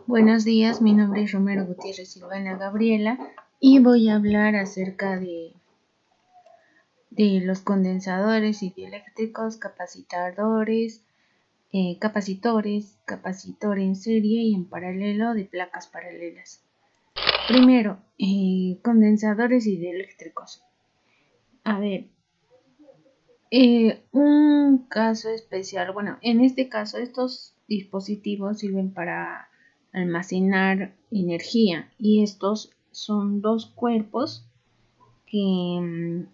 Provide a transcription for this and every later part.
Buenos días, mi nombre es Romero Gutiérrez Silvana Gabriela y voy a hablar acerca de los condensadores y dieléctricos, capacitores capacitor en serie y en paralelo de placas paralelas. Primero, condensadores y dieléctricos. Un caso especial, en este caso estos dispositivos sirven para almacenar energía y estos son dos cuerpos que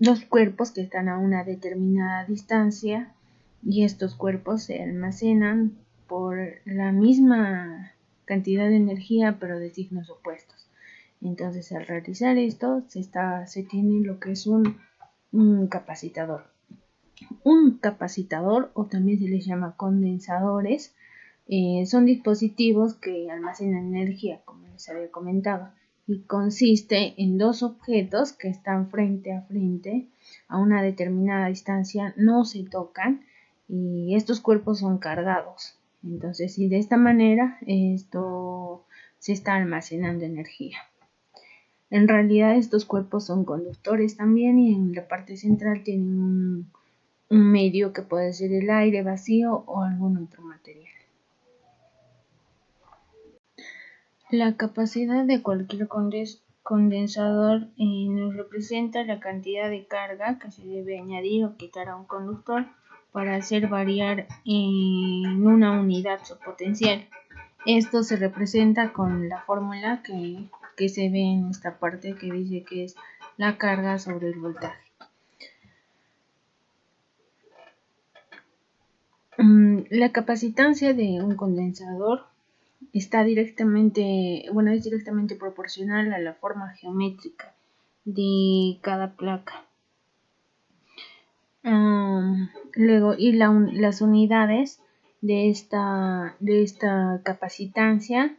están a una determinada distancia y estos cuerpos se almacenan por la misma cantidad de energía pero de signos opuestos. Entonces al realizar esto se tiene lo que es un capacitador. Un capacitador, o también se les llama condensadores, son dispositivos que almacenan energía, como les había comentado, y consiste en dos objetos que están frente a frente a una determinada distancia, no se tocan y estos cuerpos son cargados. Entonces, y de esta manera esto se está almacenando energía. En realidad estos cuerpos son conductores también y en la parte central tienen un medio que puede ser el aire vacío o algún otro material. La capacidad de cualquier condensador nos representa la cantidad de carga que se debe añadir o quitar a un conductor para hacer variar en una unidad su potencial. Esto se representa con la fórmula que se ve en esta parte que dice que es la carga sobre el voltaje. La capacitancia de un condensador es directamente proporcional a la forma geométrica de cada placa. Las unidades de esta capacitancia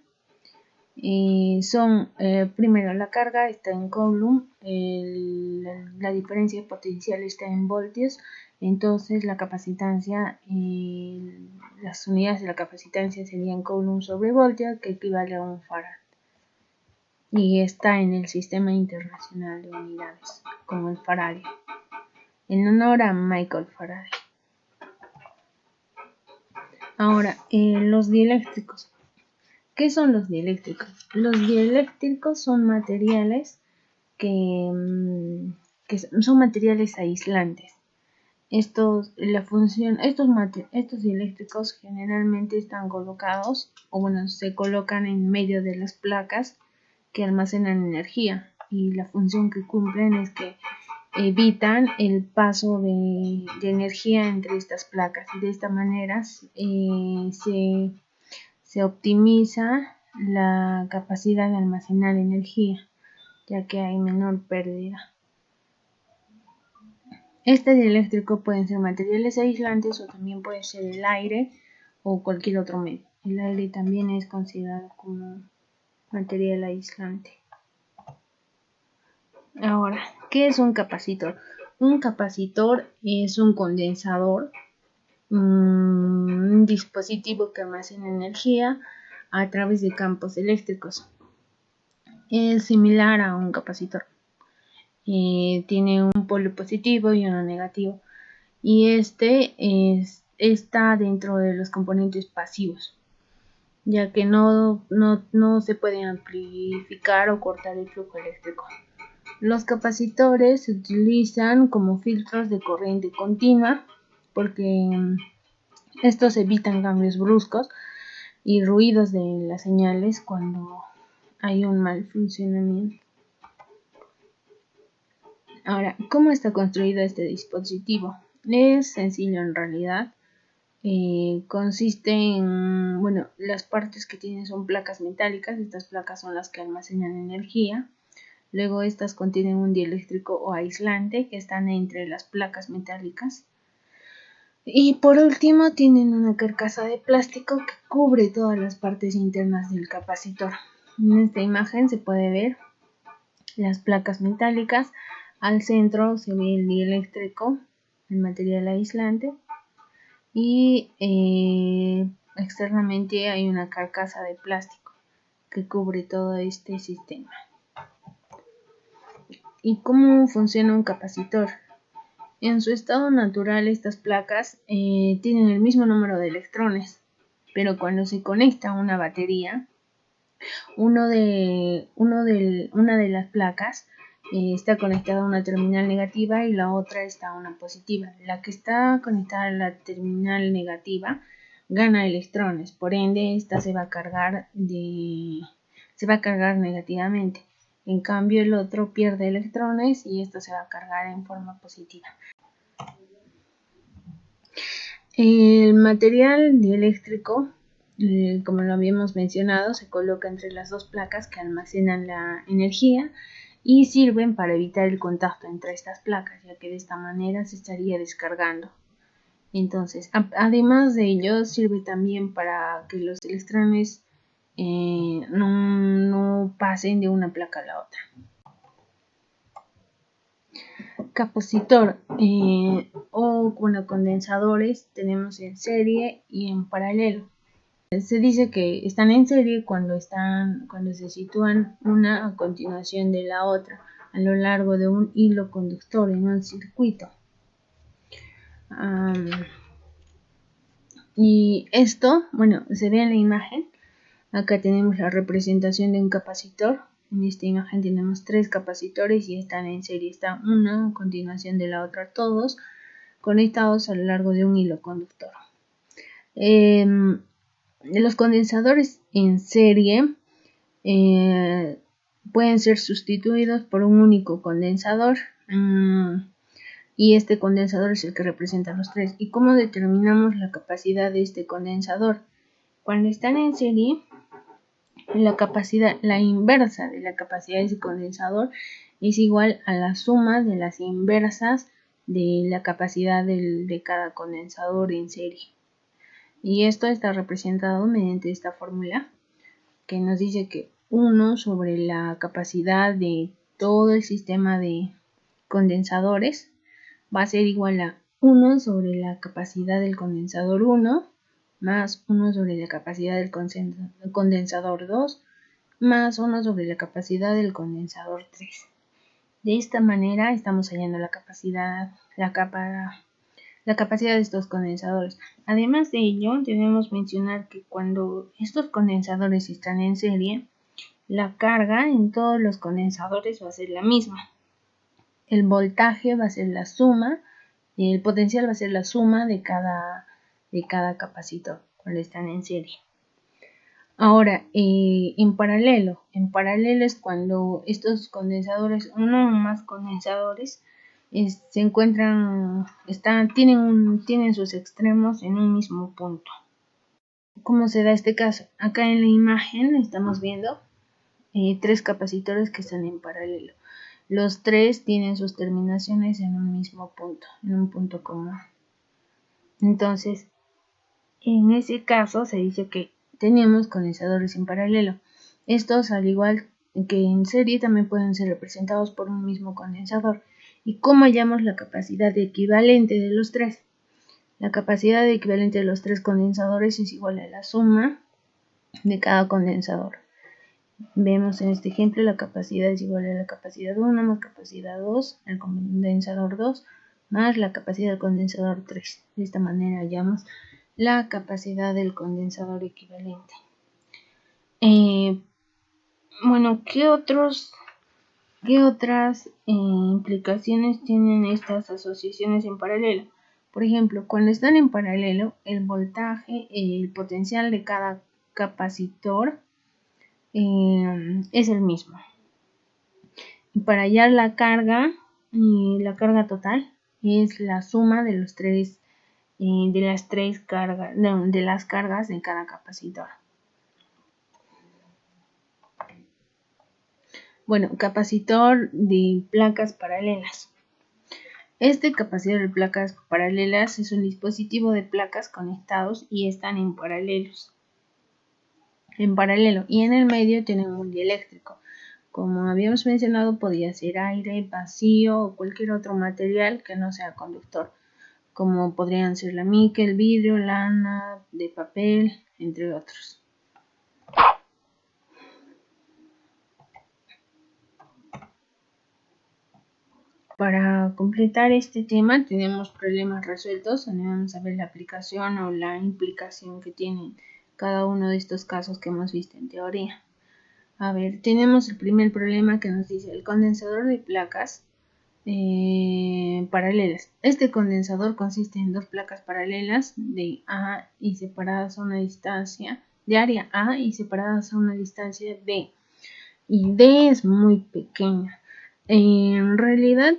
son, primero, la carga está en coulomb, la diferencia de potencial está en voltios. Entonces la capacitancia, las unidades de la capacitancia serían coulomb sobre voltio, que equivale a un farad. Y está en el sistema internacional de unidades, como el faradio, en honor a Michael Faraday. Ahora, los dieléctricos. ¿Qué son los dieléctricos? Los dieléctricos son materiales que son materiales aislantes. Estos dieléctricos generalmente están colocados, se colocan en medio de las placas que almacenan energía, y la función que cumplen es que evitan el paso de energía entre estas placas, y de esta manera se optimiza la capacidad de almacenar energía, ya que hay menor pérdida. Este dieléctrico pueden ser materiales aislantes o también puede ser el aire o cualquier otro medio. El aire también es considerado como material aislante. Ahora, ¿qué es un capacitor? Un capacitor es un condensador, un dispositivo que almacena energía a través de campos eléctricos. Es similar a un capacitor. Tiene un polo positivo y uno negativo, y está dentro de los componentes pasivos, ya que no se puede amplificar o cortar el flujo eléctrico. Los capacitores se utilizan como filtros de corriente continua porque estos evitan cambios bruscos y ruidos de las señales cuando hay un mal funcionamiento. Ahora, ¿cómo está construido este dispositivo? Es sencillo en realidad. Consiste en, las partes que tienen son placas metálicas. Estas placas son las que almacenan energía. Luego estas contienen un dieléctrico o aislante que están entre las placas metálicas. Y por último tienen una carcasa de plástico que cubre todas las partes internas del capacitor. En esta imagen se puede ver las placas metálicas. Al centro se ve el dieléctrico, el material aislante, y externamente hay una carcasa de plástico. que cubre todo este sistema. ¿Y cómo funciona un capacitor? En su estado natural, estas placas tienen el mismo número de electrones, pero cuando se conecta a una batería, una de las placas está conectada a una terminal negativa y la otra está a una positiva. La que está conectada a la terminal negativa gana electrones, por ende esta se va a cargar negativamente. En cambio el otro pierde electrones y esto se va a cargar en forma positiva. El material dieléctrico, como lo habíamos mencionado, se coloca entre las dos placas que almacenan la energía y sirven para evitar el contacto entre estas placas, ya que de esta manera se estaría descargando. Entonces, además de ello, sirve también para que los electrones no pasen de una placa a la otra. Capacitor condensadores tenemos en serie y en paralelo. Se dice que están en serie cuando se sitúan una a continuación de la otra a lo largo de un hilo conductor en un circuito. Y esto, se ve en la imagen. Acá tenemos la representación de un capacitor. En esta imagen tenemos 3 capacitores y están en serie. Está una a continuación de la otra, todos conectados a lo largo de un hilo conductor. Los condensadores en serie pueden ser sustituidos por un único condensador. Y este condensador es el que representa los 3. ¿Y cómo determinamos la capacidad de este condensador? Cuando están en serie, la inversa de la capacidad de ese condensador es igual a la suma de las inversas de la capacidad de cada condensador en serie. Y esto está representado mediante esta fórmula que nos dice que 1 sobre la capacidad de todo el sistema de condensadores va a ser igual a 1 sobre la capacidad del condensador 1 más 1 sobre la capacidad del condensador 2 más 1 sobre la capacidad del condensador 3. De esta manera estamos hallando la capacidad de estos condensadores. Además de ello, debemos mencionar que cuando estos condensadores están en serie, la carga en todos los condensadores va a ser la misma. El voltaje va a ser la suma, el potencial va a ser la suma de cada capacitor cuando están en serie. Ahora, en paralelo es cuando estos condensadores, uno o más condensadores, se encuentran, tienen sus extremos en un mismo punto. ¿Cómo se da este caso? Acá en la imagen estamos viendo 3 capacitores que están en paralelo. Los 3 tienen sus terminaciones en un mismo punto, en un punto común. Entonces, en ese caso se dice que tenemos condensadores en paralelo. Estos, al igual que en serie, también pueden ser representados por un mismo condensador. ¿Y cómo hallamos la capacidad equivalente de los 3? La capacidad equivalente de los 3 condensadores es igual a la suma de cada condensador. Vemos en este ejemplo la capacidad es igual a la capacidad 1 más capacidad 2, el condensador 2, más la capacidad del condensador 3. De esta manera hallamos la capacidad del condensador equivalente. ¿Qué otras implicaciones tienen estas asociaciones en paralelo? Por ejemplo, cuando están en paralelo, el voltaje, el potencial de cada capacitor es el mismo. Y para hallar la carga total es la suma de los 3 de las cargas de cada capacitor. Capacitor de placas paralelas. Este capacitor de placas paralelas es un dispositivo de placas conectados y están en paralelo, y en el medio tienen un dieléctrico. Como habíamos mencionado, podría ser aire, vacío o cualquier otro material que no sea conductor, como podrían ser la mica, el vidrio, lana de papel, entre otros. para completar este tema tenemos problemas resueltos, donde vamos a ver la aplicación o la implicación que tienen cada uno de estos casos que hemos visto en teoría. A ver, tenemos el primer problema que nos dice el condensador de placas paralelas. Este condensador consiste en dos placas paralelas de A y separadas a una distancia de área A y separadas a una distancia D. Y D es muy pequeña. En realidad,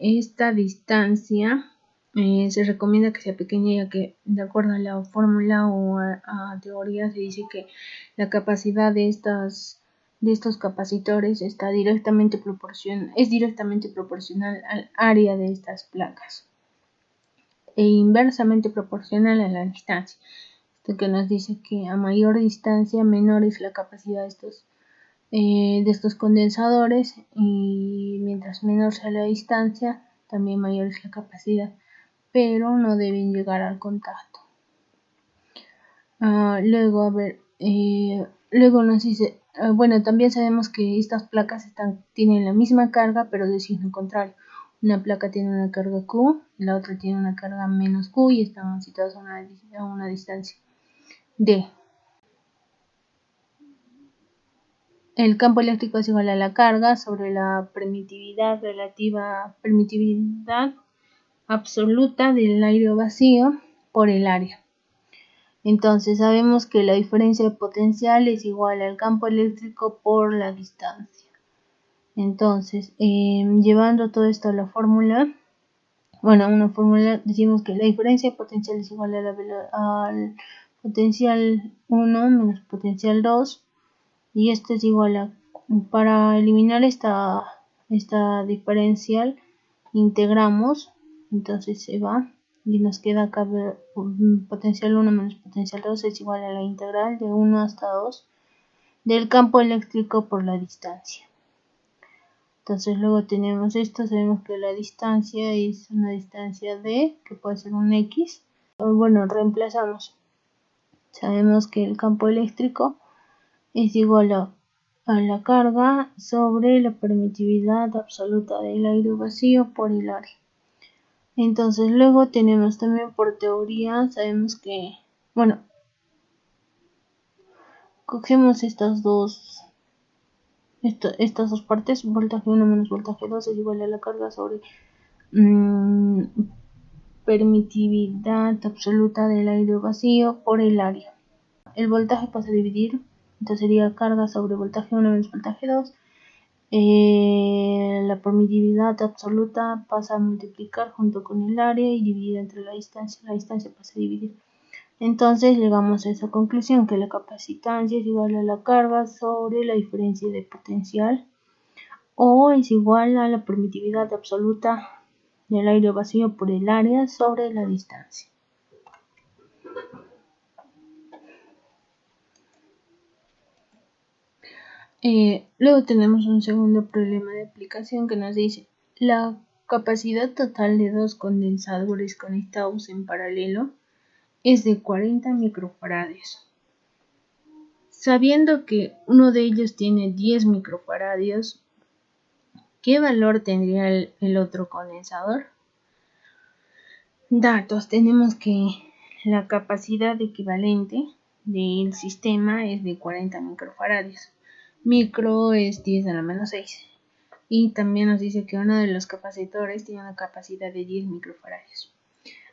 esta distancia se recomienda que sea pequeña, ya que de acuerdo a la fórmula o a teoría se dice que la capacidad de estos capacitores es directamente proporcional al área de estas placas e inversamente proporcional a la distancia. Esto que nos dice que a mayor distancia menor es la capacidad de estos condensadores, y mientras menor sea la distancia también mayor es la capacidad, pero no deben llegar al contacto. Luego nos dice, bueno, también sabemos que estas placas tienen la misma carga pero de signo contrario. Una placa tiene una carga Q, la otra tiene una carga menos Q y están situadas a una distancia D. El campo eléctrico es igual a la carga sobre la permitividad absoluta del aire vacío por el área. Entonces sabemos que la diferencia de potencial es igual al campo eléctrico por la distancia. Entonces, llevando todo esto a la fórmula, decimos que la diferencia de potencial es igual al potencial 1 menos potencial 2. Y esto es igual para eliminar esta diferencial, integramos, entonces se va y nos queda acá potencial 1 menos potencial 2 es igual a la integral de 1 hasta 2 del campo eléctrico por la distancia. Entonces luego tenemos esto, sabemos que la distancia es una distancia D, que puede ser un X. Bueno, reemplazamos. Sabemos que el campo eléctrico es igual a la carga sobre la permitividad absoluta del aire vacío por el área. Entonces luego tenemos también por teoría, sabemos que, bueno, cogemos estas dos partes, voltaje 1 menos voltaje 2 es igual a la carga sobre permitividad absoluta del aire vacío por el área. El voltaje pasa a dividir, entonces sería carga sobre voltaje 1 menos voltaje 2. La permitividad absoluta pasa a multiplicar junto con el área y dividir entre la distancia pasa a dividir. Entonces llegamos a esa conclusión, que la capacitancia es igual a la carga sobre la diferencia de potencial, o es igual a la permitividad absoluta del aire vacío por el área sobre la distancia. Luego tenemos un segundo problema de aplicación que nos dice la capacidad total de dos condensadores conectados en paralelo es de 40 microfaradios. Sabiendo que uno de ellos tiene 10 microfaradios, ¿qué valor tendría el otro condensador? Datos, tenemos que la capacidad equivalente del sistema es de 40 microfaradios. Micro es 10 a la menos 6. Y también nos dice que uno de los capacitores tiene una capacidad de 10 microfaradios.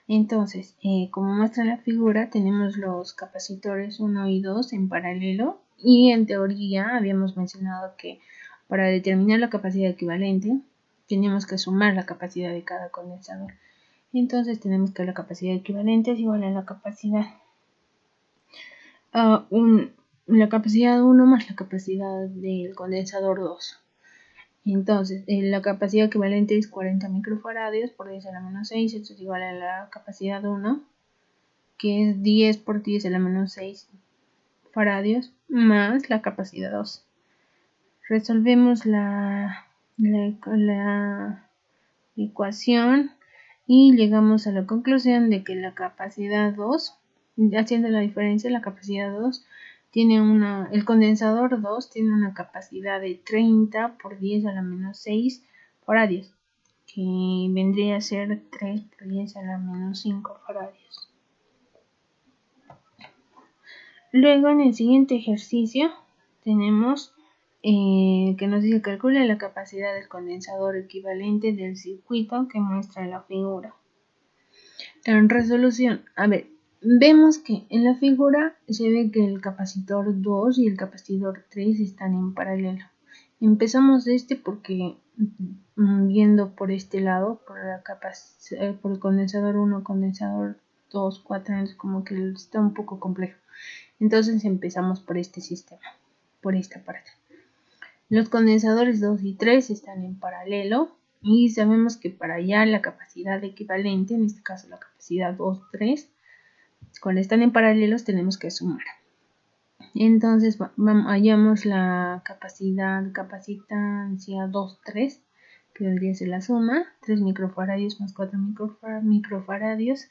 Entonces, como muestra la figura, tenemos los capacitores 1 y 2 en paralelo. Y en teoría habíamos mencionado que para determinar la capacidad equivalente, tenemos que sumar la capacidad de cada condensador. Entonces tenemos que la capacidad equivalente es igual a la capacidad la capacidad 1 más la capacidad del condensador 2. Entonces, la capacidad equivalente es 40 microfaradios por 10 a la menos 6. Esto es igual a la capacidad 1, que es 10 por 10 a la menos 6 faradios, más la capacidad 2. Resolvemos la ecuación y llegamos a la conclusión de que la capacidad 2, haciendo la diferencia, la capacidad 2 el condensador 2 tiene una capacidad de 30 por 10 a la menos 6 faradios, que vendría a ser 3 por 10 a la menos 5 faradios. Luego en el siguiente ejercicio tenemos que nos dice calcula la capacidad del condensador equivalente del circuito que muestra la figura. En resolución, vemos que en la figura se ve que el capacitor 2 y el capacitor 3 están en paralelo. Empezamos de porque viendo por este lado, por el condensador 1, condensador 2, 4, como que está un poco complejo. Entonces empezamos por este sistema, por esta parte. Los condensadores 2 y 3 están en paralelo y sabemos que para hallar la capacidad equivalente, en este caso la capacidad 2, 3, cuando están en paralelos tenemos que sumar. Entonces hallamos la capacitancia 2, 3, que vendría a ser la suma, 3 microfaradios más 4 microfaradios,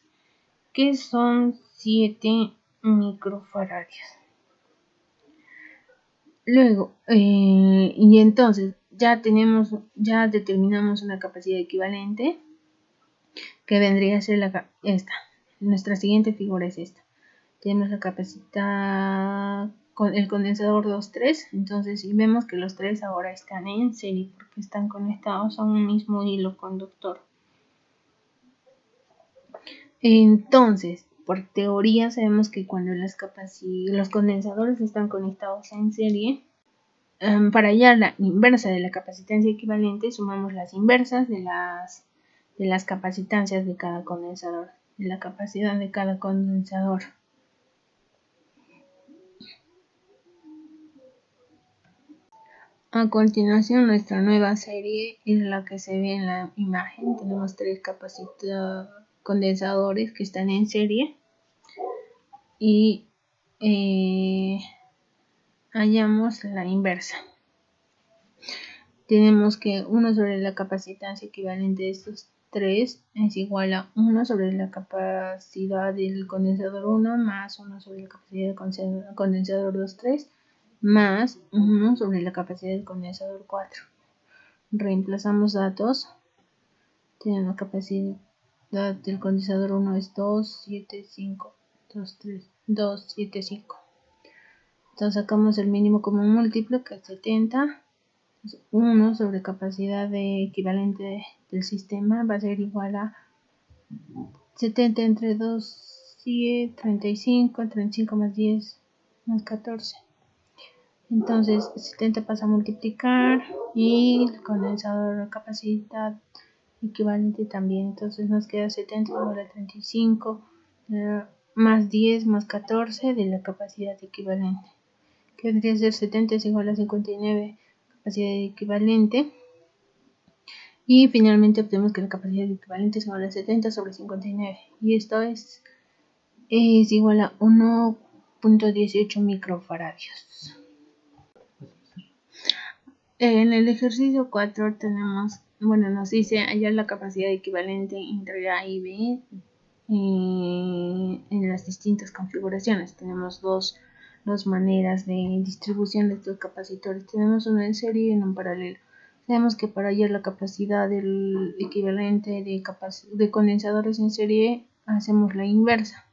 que son 7 microfaradios. Luego, y entonces ya determinamos una capacidad equivalente que vendría a ser esta. Nuestra siguiente figura es esta. Tenemos la capacidad con el condensador 2, 3. Entonces, si vemos que los tres ahora están en serie porque están conectados a un mismo hilo conductor. Entonces, por teoría sabemos que cuando los condensadores están conectados en serie, para hallar la inversa de la capacitancia equivalente, sumamos las inversas de las capacitancias de cada condensador, de la capacidad de cada condensador. A continuación, nuestra nueva serie es la que se ve en la imagen. Tenemos 3 condensadores que están en serie y hallamos la inversa. Tenemos que 1 sobre la capacitancia equivalente de estos 3 es igual a 1 sobre la capacidad del condensador 1 más 1 sobre la capacidad del condensador 2, 3 más 1 sobre la capacidad del condensador 4. Reemplazamos datos. Tenemos la capacidad del condensador 1 es 2, 7, 5, 2, 3, 2, 7, 5. Entonces sacamos el mínimo común múltiplo que es 70. 1 sobre capacidad equivalente del sistema va a ser igual a 70 entre 2, 7, 35, 35 más 10 más 14. Entonces 70 pasa a multiplicar y el condensador capacidad equivalente también. Entonces nos queda 70 igual a 35 más 10 más 14 de la capacidad equivalente. Que vendría a ser 70 es igual a 59 capacidad equivalente. Y finalmente obtenemos que la capacidad equivalente es igual a 70 sobre 59. Y esto es igual a 1.18 microfaradios. En el ejercicio 4 tenemos, nos dice hallar la capacidad equivalente entre A y B en las distintas configuraciones. Tenemos dos maneras de distribución de estos capacitores. Tenemos uno en serie y uno en paralelo. Sabemos que para hallar la capacidad del equivalente de condensadores en serie hacemos la inversa.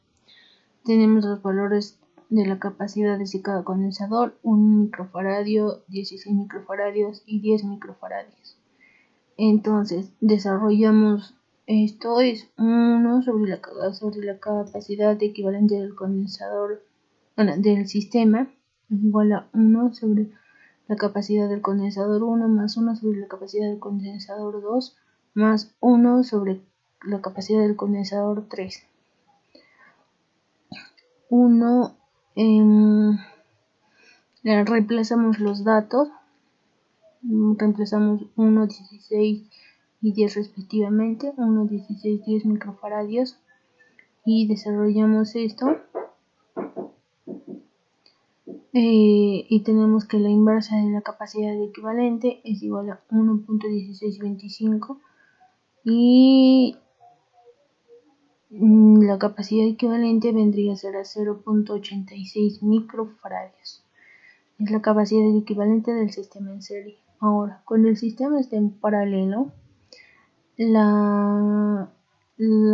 Tenemos los valores de la capacidad de cada condensador, 1 microfaradio, 16 microfaradios y 10 microfaradios. Entonces desarrollamos esto es 1 sobre la capacidad equivalente del condensador, del sistema, es igual a 1 sobre la capacidad del condensador 1 más 1 sobre la capacidad del condensador 2 más 1 sobre la capacidad del condensador 3. 1 reemplazamos los datos, reemplazamos 1, 16 y 10 respectivamente, 1, 16, 10 microfaradios y desarrollamos esto y tenemos que la inversa de la capacidad equivalente es igual a 1.1625 y la capacidad equivalente vendría a ser a 0.86 microfaradios. Es la capacidad equivalente del sistema en serie. Ahora, cuando el sistema está en paralelo, la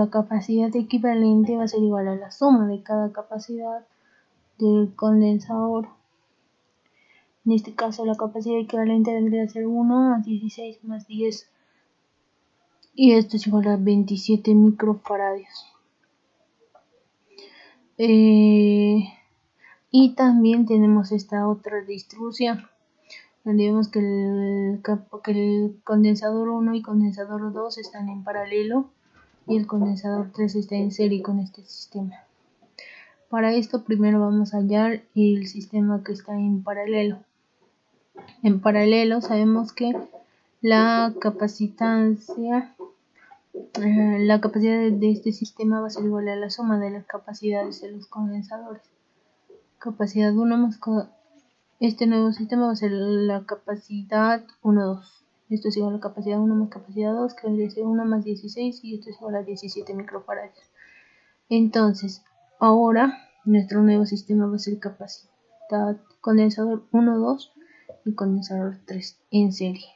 capacidad equivalente va a ser igual a la suma de cada capacidad del condensador. En este caso la capacidad equivalente vendría a ser 1 más 16 más 10, y esto es igual a 27 microfarads. Y también tenemos esta otra distribución, donde vemos que el condensador 1 y condensador 2 están en paralelo y el condensador 3 está en serie con este sistema. Para esto primero vamos a hallar el sistema que está en paralelo. En paralelo sabemos que la capacidad de este sistema va a ser igual a la suma de las capacidades de los condensadores. Capacidad 1 más este nuevo sistema va a ser la capacidad 1, 2. Esto es igual a capacidad 1 más capacidad 2, que vendría a ser 1 más 16, y esto es igual a 17 microfarads. Entonces, ahora nuestro nuevo sistema va a ser capacidad condensador 1, 2 y condensador 3 en serie.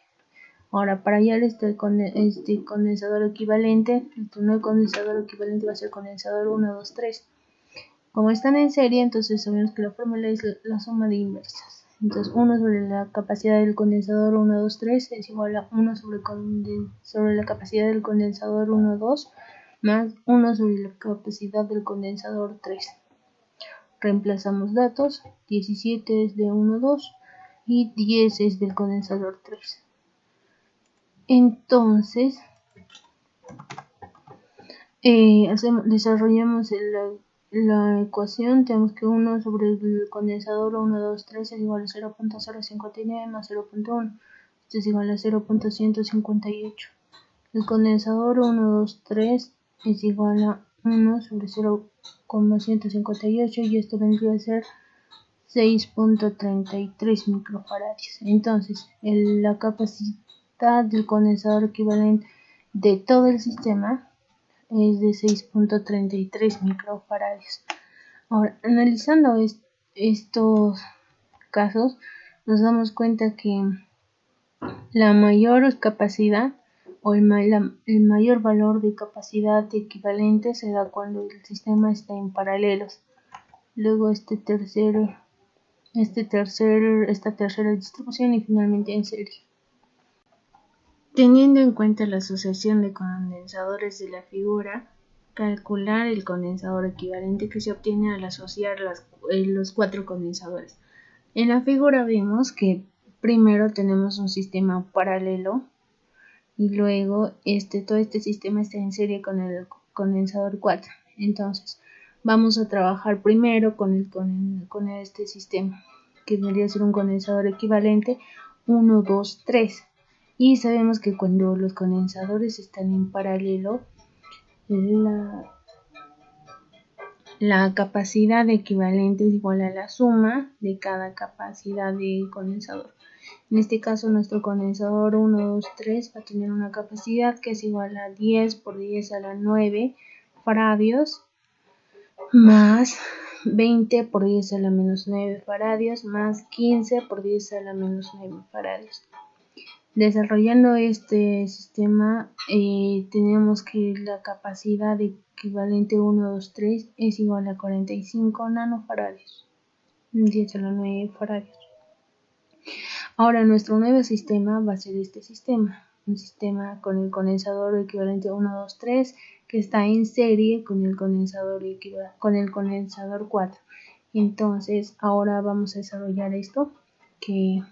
Ahora, para hallar este condensador equivalente, nuestro nuevo condensador equivalente va a ser condensador 1, 2, 3. Como están en serie, entonces sabemos que la fórmula es la suma de inversas. Entonces 1 sobre la capacidad del condensador 1, 2, 3 es igual a 1 sobre la capacidad del condensador 1, 2 más 1 sobre la capacidad del condensador 3. Reemplazamos datos, 17 es de 1, 2 y 10 es del condensador 3. Entonces, desarrollamos la ecuación. Tenemos que 1 sobre el condensador 1, 2, 3 es igual a 0.059 más 0.1. Esto es igual a 0.158. El condensador 1, 2, 3 es igual a 1 sobre 0.158 y esto vendría a ser 6.33 microfarads. Entonces, la capacidad del condensador equivalente de todo el sistema es de 6.33 microfarads. Ahora, analizando estos casos, nos damos cuenta que la mayor capacidad o el mayor valor de capacidad equivalente se da cuando el sistema está en paralelos. Luego esta tercera distribución y finalmente en serie. Teniendo en cuenta la asociación de condensadores de la figura, calcular el condensador equivalente que se obtiene al asociar los 4 condensadores. En la figura vemos que primero tenemos un sistema paralelo y luego todo este sistema está en serie con el condensador 4. Entonces vamos a trabajar primero con este sistema, que debería ser un condensador equivalente 1, 2, 3. Y sabemos que cuando los condensadores están en paralelo, la capacidad equivalente es igual a la suma de cada capacidad del condensador. En este caso, nuestro condensador 1, 2, 3 va a tener una capacidad que es igual a 10 por 10 a la 9 faradios más 20 por 10 a la menos 9 faradios más 15 por 10 a la menos 9 faradios. Desarrollando este sistema, tenemos que la capacidad equivalente 1, 2, 3 es igual a 45 nanofaradios, 10 a la 9 faradios. Ahora nuestro nuevo sistema va a ser este sistema, un sistema con el condensador equivalente 1, 2, 3 que está en serie con el condensador 4. Entonces ahora vamos a desarrollar esto que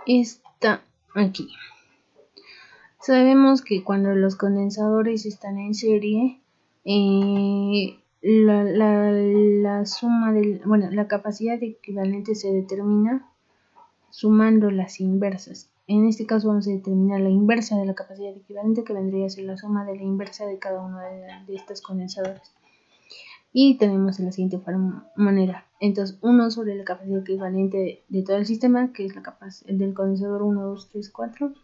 está aquí. Sabemos que cuando los condensadores están en serie, la capacidad equivalente se determina sumando las inversas. En este caso vamos a determinar la inversa de la capacidad equivalente, que vendría a ser la suma de la inversa de cada uno de estos condensadores. Y tenemos de la siguiente manera. Entonces 1 sobre la capacidad equivalente de todo el sistema, que es la capacidad del condensador 1, 2, 3, 4,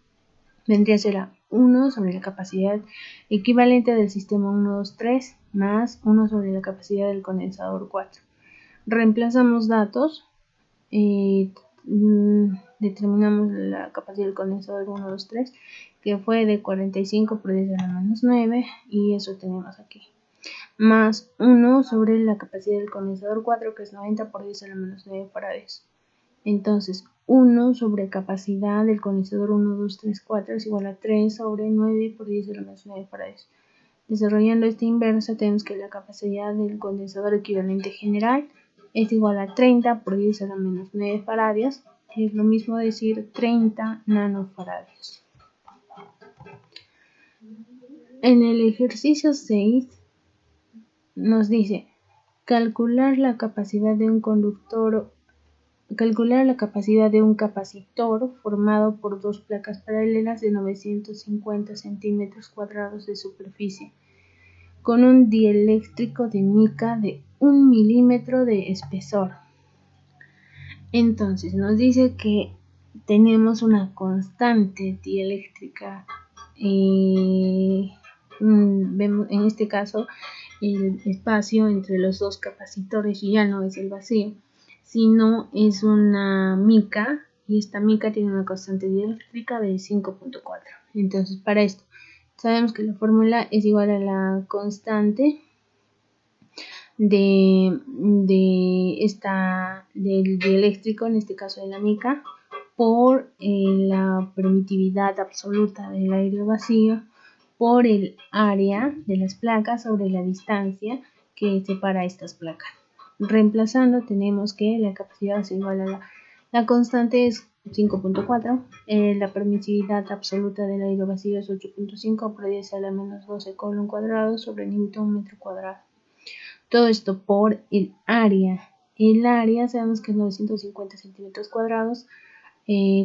vendría a ser a 1 sobre la capacidad equivalente del sistema 1, 2, 3 más 1 sobre la capacidad del condensador 4. Reemplazamos datos. determinamos la capacidad del condensador 1, 2, 3, que fue de 45 por 10 a la menos 9, y eso tenemos aquí. Más 1 sobre la capacidad del condensador 4, que es 90 por 10 a la menos 9 faradios. Entonces, 1 sobre capacidad del condensador 1, 2, 3, 4 es igual a 3 sobre 9 por 10 a la menos 9 faradios. Desarrollando esta inversa, tenemos que la capacidad del condensador equivalente general es igual a 30 por 10 a la menos 9 faradios, que es lo mismo decir 30 nanofaradios. En el ejercicio 6 nos dice calcular la capacidad de un capacitor formado por dos placas paralelas de 950 centímetros cuadrados de superficie, con un dieléctrico de mica de 1 milímetro de espesor. Entonces nos dice que tenemos una constante dieléctrica. Vemos en este caso el espacio entre los dos capacitores ya no es el vacío, sino es una mica, y esta mica tiene una constante dieléctrica de 5.4. Entonces, para esto sabemos que la fórmula es igual a la constante del dieléctrico, en este caso de la mica, por la permitividad absoluta del aire vacío, por el área de las placas sobre la distancia que separa estas placas. Reemplazando, tenemos que la capacidad es igual a la constante es 5.4, la permisividad absoluta del aire vacío es 8.5 por 10 a la menos 12 colon cuadrado sobre Newton metro cuadrado. Todo esto por el área. El área sabemos que es 950 centímetros cuadrados.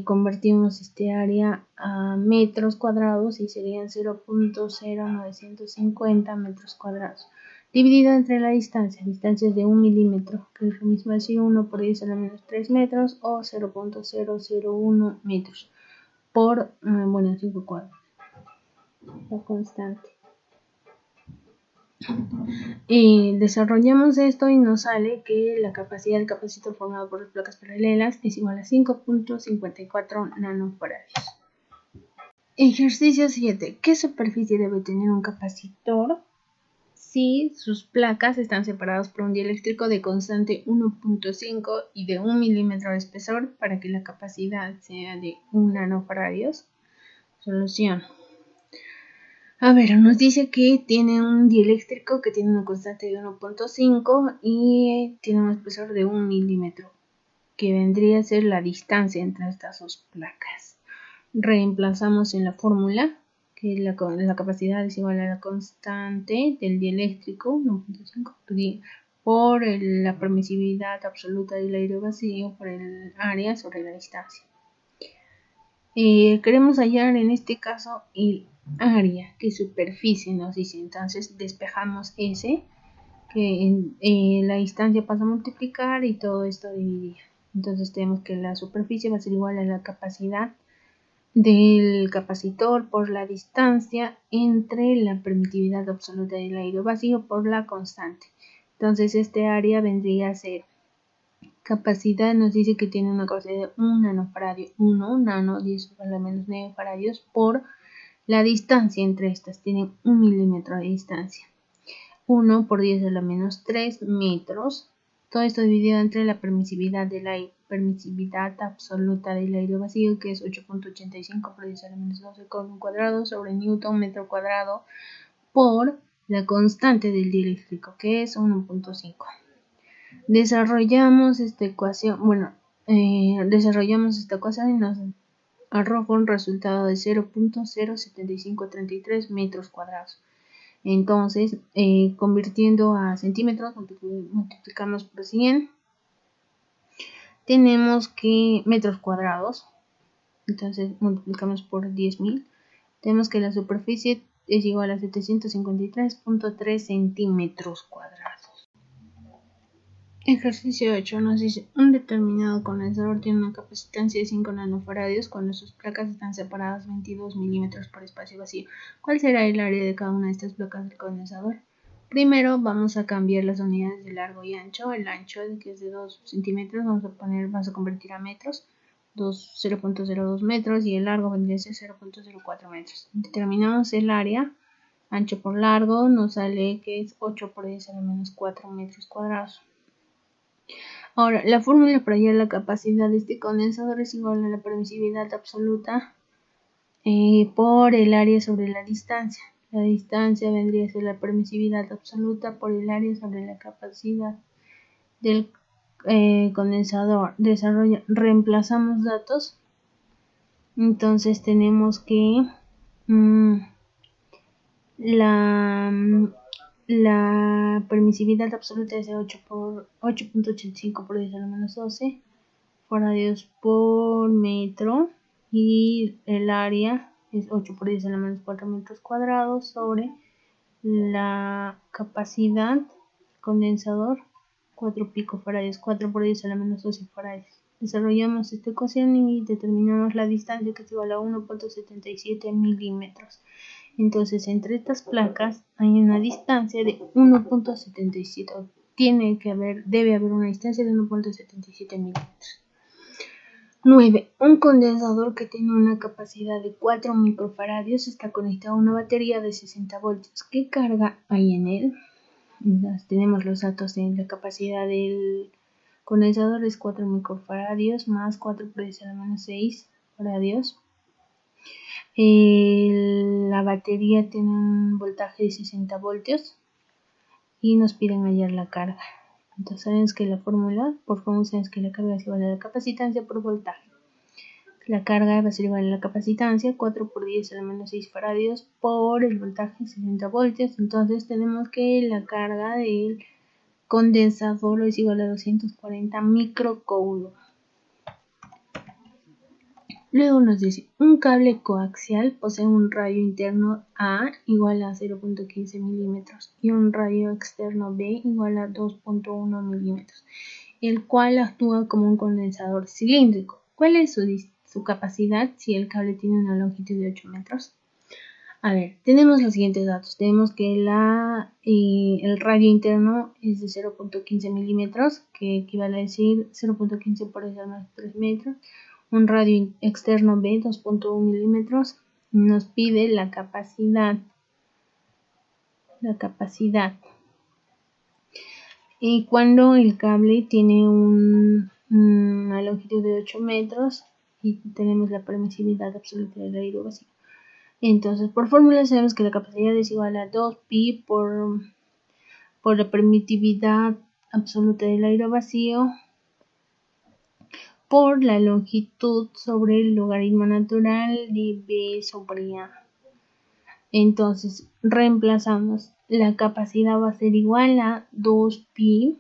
Convertimos este área a metros cuadrados y serían 0.0950 metros cuadrados. Dividido entre la distancia es de 1 milímetro, que es lo mismo decir 1 por 10 a la menos 3 metros o 0.001 metros por, 5 cuadrados. La constante. Desarrollamos esto y nos sale que la capacidad del capacitor formado por las placas paralelas es igual a 5.54 nanofaradios. Ejercicio 7. ¿Qué superficie debe tener un capacitor si sus placas están separadas por un dieléctrico de constante 1.5 y de 1 milímetro de espesor para que la capacidad sea de 1 nanofaradios? Solución. A ver, nos dice que tiene un dieléctrico que tiene una constante de 1.5 y tiene un espesor de 1 milímetro, que vendría a ser la distancia entre estas dos placas. Reemplazamos en la fórmula que la capacidad es igual a la constante del dieléctrico, 1.5, por la permisividad absoluta del aire vacío por el área sobre la distancia. Queremos hallar en este caso el área, que superficie nos dice. Entonces despejamos ese, que en la distancia pasa a multiplicar y todo esto a dividir. Entonces tenemos que la superficie va a ser igual a la capacidad del capacitor por la distancia entre la permitividad absoluta del aire vacío por la constante. Entonces este área vendría a ser capacidad, nos dice que tiene una capacidad de 1 nanofaradio, 1 nano 10 a la menos 9 faradios por la distancia entre estas, tienen 1 milímetro de distancia. 1 por 10 a la menos 3 metros. Todo esto dividido entre la permisividad absoluta del aire vacío, que es 8.85 por 10 a la menos 12 colon cuadrado sobre Newton metro cuadrado por la constante del dieléctrico, que es 1.5. Desarrollamos esta ecuación, y nos arroja un resultado de 0.07533 metros cuadrados. Entonces, convirtiendo a centímetros, multiplicamos por 100, tenemos que metros cuadrados, entonces multiplicamos por 10.000, tenemos que la superficie es igual a 753.3 centímetros cuadrados. Ejercicio 8 nos dice, un determinado condensador tiene una capacitancia de 5 nanofaradios cuando sus placas están separadas 22 milímetros por espacio vacío. ¿Cuál será el área de cada una de estas placas del condensador? Primero vamos a cambiar las unidades de largo y ancho. El ancho, que es de 2 centímetros, vamos a convertir a metros. 0.02 metros y el largo vendría a ser 0.04 metros. Determinamos el área, ancho por largo, nos sale que es 8 por 10 a la menos 4 metros cuadrados. Ahora, la fórmula para hallar la capacidad de este condensador es igual a la permisividad absoluta por el área sobre la distancia. La distancia vendría a ser la permisividad absoluta por el área sobre la capacidad del condensador. Reemplazamos datos. Entonces tenemos que la permisividad absoluta es de 8.85 por 10 a la menos 12 faradios por metro y el área es 8 por 10 a la menos 4 metros cuadrados sobre la capacidad condensador 4 picofaradios, 4 por 10 a la menos 12 faradios. Desarrollamos esta ecuación y determinamos la distancia, que es igual a 1.77 milímetros. Entonces, entre estas placas hay una distancia de 1.77. Debe haber una distancia de 1.77 milímetros. 9. Un condensador que tiene una capacidad de 4 microfaradios está conectado a una batería de 60 voltios. ¿Qué carga hay en él? Entonces, tenemos los datos de la capacidad del condensador, es 4 microfaradios más 4 por 10 a la menos 6 faradios. La batería tiene un voltaje de 60 voltios y nos piden hallar la carga. Entonces sabemos que la fórmula sabemos que la carga es igual a la capacitancia por voltaje. La carga va a ser igual a la capacitancia, 4 por 10 a la menos 6 faradios por el voltaje 60 voltios. Entonces tenemos que la carga del condensador es igual a 240 microcoulombs. Luego nos dice, un cable coaxial posee un radio interno A igual a 0.15 milímetros y un radio externo B igual a 2.1 milímetros, el cual actúa como un condensador cilíndrico. ¿Cuál es su capacidad si el cable tiene una longitud de 8 metros? A ver, tenemos los siguientes datos. Tenemos que el radio interno es de 0.15 milímetros, que equivale a decir 0.15 por 10 a la menos 3 metros. Un radio externo B, 2.1 milímetros. Nos pide la capacidad. Y cuando el cable tiene una longitud de 8 metros y tenemos la permisividad absoluta del aire vacío. Entonces, por fórmula sabemos que la capacidad es igual a 2pi por la permitividad absoluta del aire vacío por la longitud sobre el logaritmo natural de B sobre A. Entonces, reemplazamos. La capacidad va a ser igual a 2pi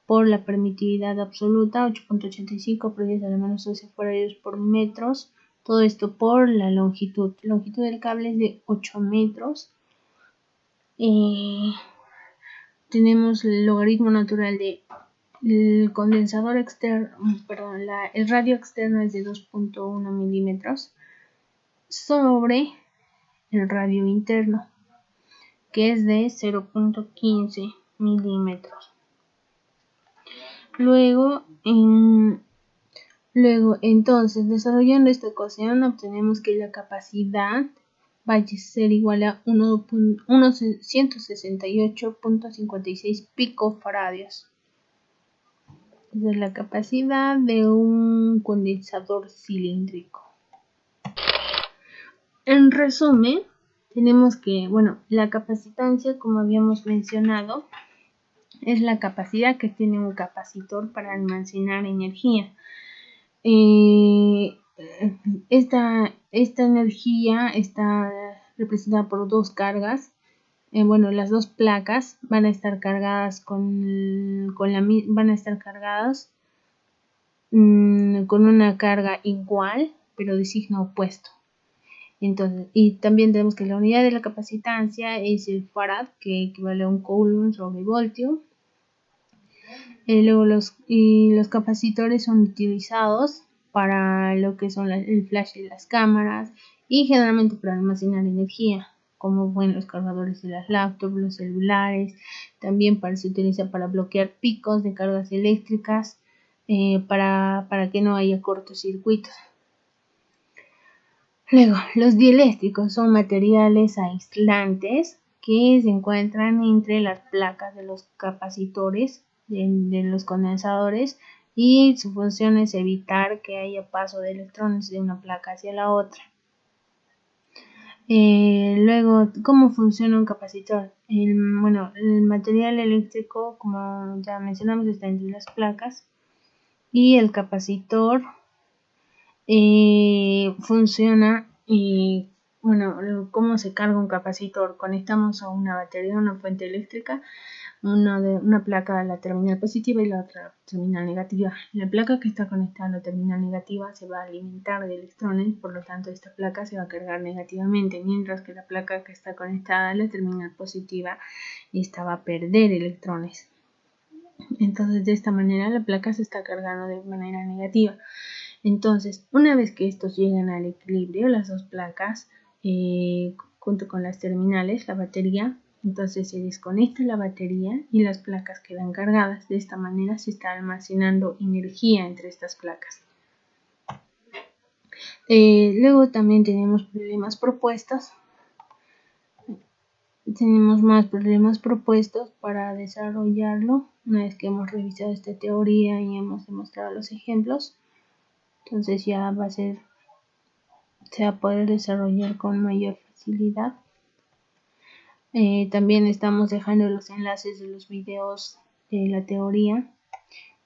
por la permitividad absoluta, 8.85 por 10 a la menos 12 faradios por metros. Todo esto por la longitud. La longitud del cable es de 8 metros. Tenemos el logaritmo natural de el condensador externo, el radio externo es de 2.1 milímetros sobre el radio interno, que es de 0.15 milímetros. Luego, entonces, desarrollando esta ecuación, obtenemos que la capacidad va a ser igual a 168.56 picofaradios. Esa es la capacidad de un condensador cilíndrico. En resumen, tenemos que, la capacitancia, como habíamos mencionado, es la capacidad que tiene un capacitor para almacenar energía. Esta energía está representada por dos cargas. Las dos placas van a estar cargadas con una carga igual, pero de signo opuesto. Entonces, y también tenemos que la unidad de la capacitancia es el farad, que equivale a un coulomb sobre voltio. Luego los capacitores son utilizados para lo que son el flash de las cámaras y generalmente para almacenar energía, como los cargadores de las laptops, los celulares. También se utiliza para bloquear picos de cargas eléctricas para que no haya cortocircuitos. Luego, los dieléctricos son materiales aislantes que se encuentran entre las placas de los capacitores de los condensadores, y su función es evitar que haya paso de electrones de una placa hacia la otra. Luego, ¿cómo funciona un capacitor? El material eléctrico, como ya mencionamos, está entre las placas, y el capacitor funciona. ¿Cómo se carga un capacitor? Conectamos a una batería, a una fuente eléctrica, una placa a la terminal positiva y la otra terminal negativa. La placa que está conectada a la terminal negativa se va a alimentar de electrones, por lo tanto esta placa se va a cargar negativamente, mientras que la placa que está conectada a la terminal positiva, esta va a perder electrones. Entonces, de esta manera la placa se está cargando de manera negativa. Entonces, una vez que estos llegan al equilibrio, las dos placas, junto con las terminales, la batería, entonces se desconecta la batería y las placas quedan cargadas. De esta manera se está almacenando energía entre estas placas. Luego también tenemos problemas propuestos. Tenemos más problemas propuestos para desarrollarlo. Una vez que hemos revisado esta teoría y hemos demostrado los ejemplos, entonces ya se va a poder desarrollar con mayor facilidad. También estamos dejando los enlaces de los videos de la teoría,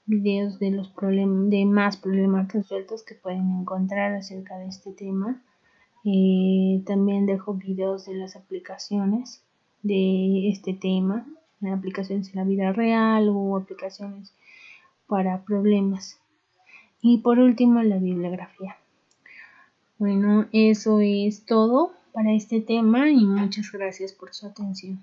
videos de más problemas resueltos que pueden encontrar acerca de este tema. También dejo videos de las aplicaciones de este tema, aplicaciones en la vida real o aplicaciones para problemas. Y por último, la bibliografía. Bueno, eso es todo para este tema y muchas gracias por su atención.